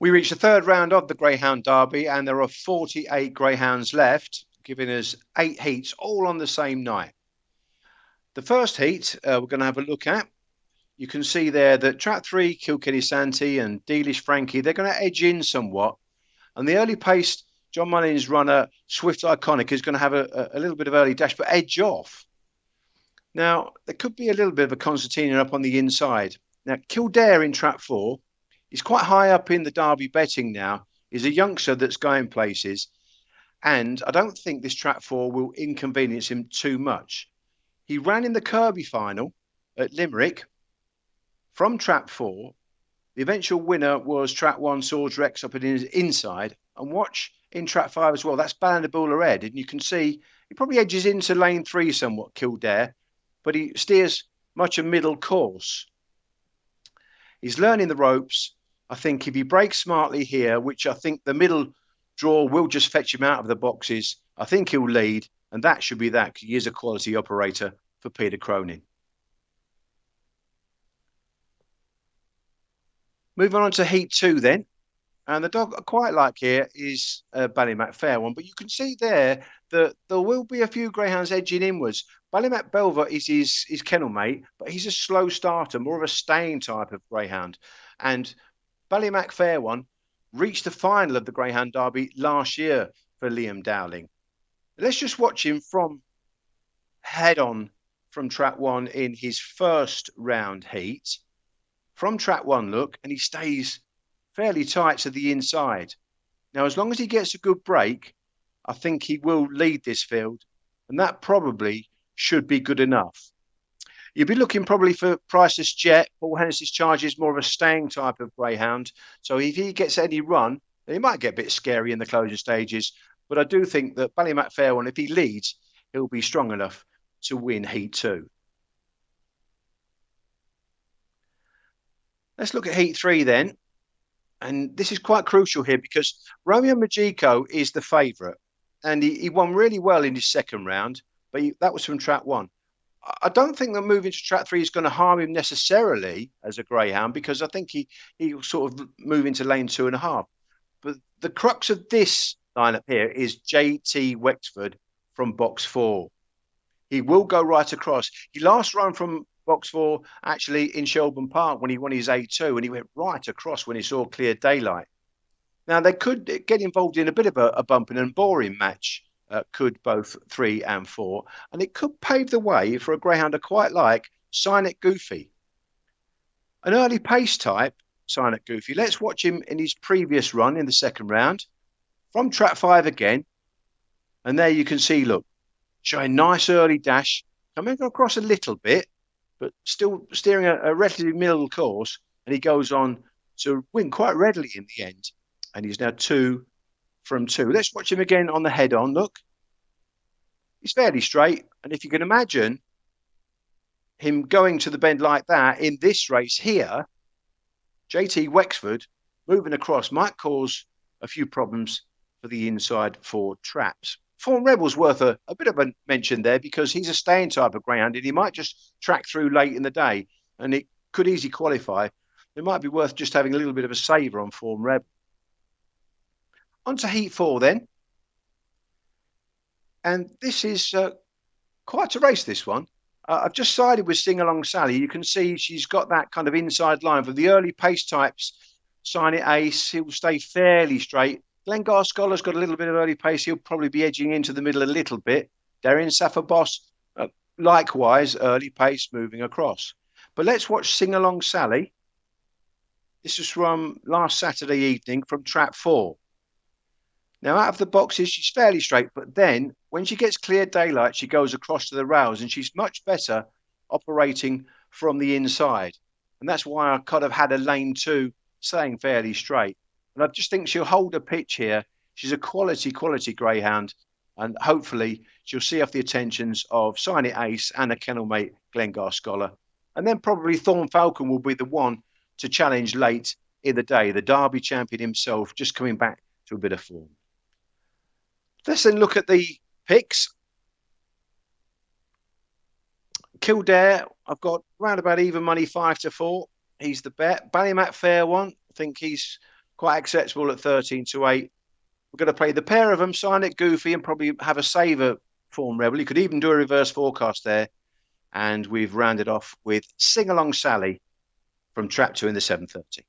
We reached the third round of the Greyhound Derby, and there are 48 Greyhounds left, giving us 8 heats all on the same night. The first heat we're going to have a look at. You can see there that track 3, Kilkenny Santee and Dealish Frankie, they're going to edge in somewhat. And the early pace, John Mullins' runner, Swift Iconic, is going to have a little bit of early dash, but edge off. Now, there could be a little bit of a concertina up on the inside. Now, Kildare in track 4, he's quite high up in the Derby betting now. He's a youngster that's going places. And I don't think this track 4 will inconvenience him too much. He ran in the Kirby final at Limerick from track 4. The eventual winner was track 1, Swords Rex up in his inside. And watch in track 5 as well. That's Ballinabula Red. And you can see he probably edges into lane 3 somewhat, Kildare, but he steers much a middle course. He's learning the ropes. I think if he breaks smartly here, which I think the middle draw will just fetch him out of the boxes, I think he'll lead. And that should be that, because he is a quality operator for Peter Cronin. Moving on to Heat 2 then. And the dog I quite like here is Ballymac Fair One. But you can see there that there will be a few greyhounds edging inwards. Ballymac Belver is his kennel mate, but he's a slow starter, more of a staying type of greyhound. And Ballymac Fair One reached the final of the Greyhound Derby last year for Liam Dowling. Let's just watch him from head on from track 1 in his first round heat. From track 1, look, and he stays fairly tight to the inside. Now, as long as he gets a good break, I think he will lead this field, and that probably should be good enough. You'll be looking probably for Priceless Jet. Paul Hennessey's Charge is more of a staying type of greyhound. So if he gets any run, then he might get a bit scary in the closing stages. But I do think that Ballymac Fair One, if he leads, he'll be strong enough to win Heat 2. Let's look at Heat 3 then. And this is quite crucial here because Romeo Majiko is the favourite. And he won really well in his second round, but that was from track 1. I don't think that moving to track 3 is going to harm him necessarily as a greyhound, because I think he'll sort of move into lane 2.5. But the crux of this lineup here is JT Wexford from box 4. He will go right across. He last run from box 4 actually in Shelburne Park when he won his A2, and he went right across when he saw clear daylight. Now, they could get involved in a bit of a bumping and boring match, could both 3 and 4, and it could pave the way for a greyhound I quite like, Sign It Goofy. An early pace type, Sign It Goofy. Let's watch him in his previous run in the second round. From track 5 again, and there you can see, look, showing nice early dash, coming across a little bit, but still steering a relatively middle course, and he goes on to win quite readily in the end. And he's now 2 from 2. Let's watch him again on the head-on. Look, he's fairly straight. And if you can imagine him going to the bend like that in this race here, JT Wexford moving across might cause a few problems for the inside 4 traps. Form Rebel's worth a bit of a mention there because he's a staying type of greyhound and he might just track through late in the day and it could easily qualify. It might be worth just having a little bit of a saver on Form Rebel. On to Heat 4 then. And this is quite a race, this one. I've just sided with Sing Along Sally. You can see she's got that kind of inside line. For the early pace types, Sign It Ace, he'll stay fairly straight. Glengar Scholar's got a little bit of early pace. He'll probably be edging into the middle a little bit. Darren Safa Boss, likewise, early pace moving across. But let's watch Sing Along Sally. This is from last Saturday evening from track 4. Now, out of the boxes, she's fairly straight, but then when she gets clear daylight, she goes across to the rails and she's much better operating from the inside. And that's why I kind of had a lane 2 staying fairly straight. And I just think she'll hold a pitch here. She's a quality greyhound. And hopefully she'll see off the attentions of Sign It Ace and a kennel mate, Glengar Scholar. And then probably Thorn Falcon will be the one to challenge late in the day. The Derby champion himself just coming back to a bit of form. Let's then look at the picks. Kildare, I've got round about even money 5 to 4. He's the bet. Ballymac Fair One, I think he's quite acceptable at 13-8. We're going to play the pair of them, Sign It Goofy, and probably have a saver form rebel. You could even do a reverse forecast there. And we've rounded off with Sing Along Sally from Trap 2 in the 7:30.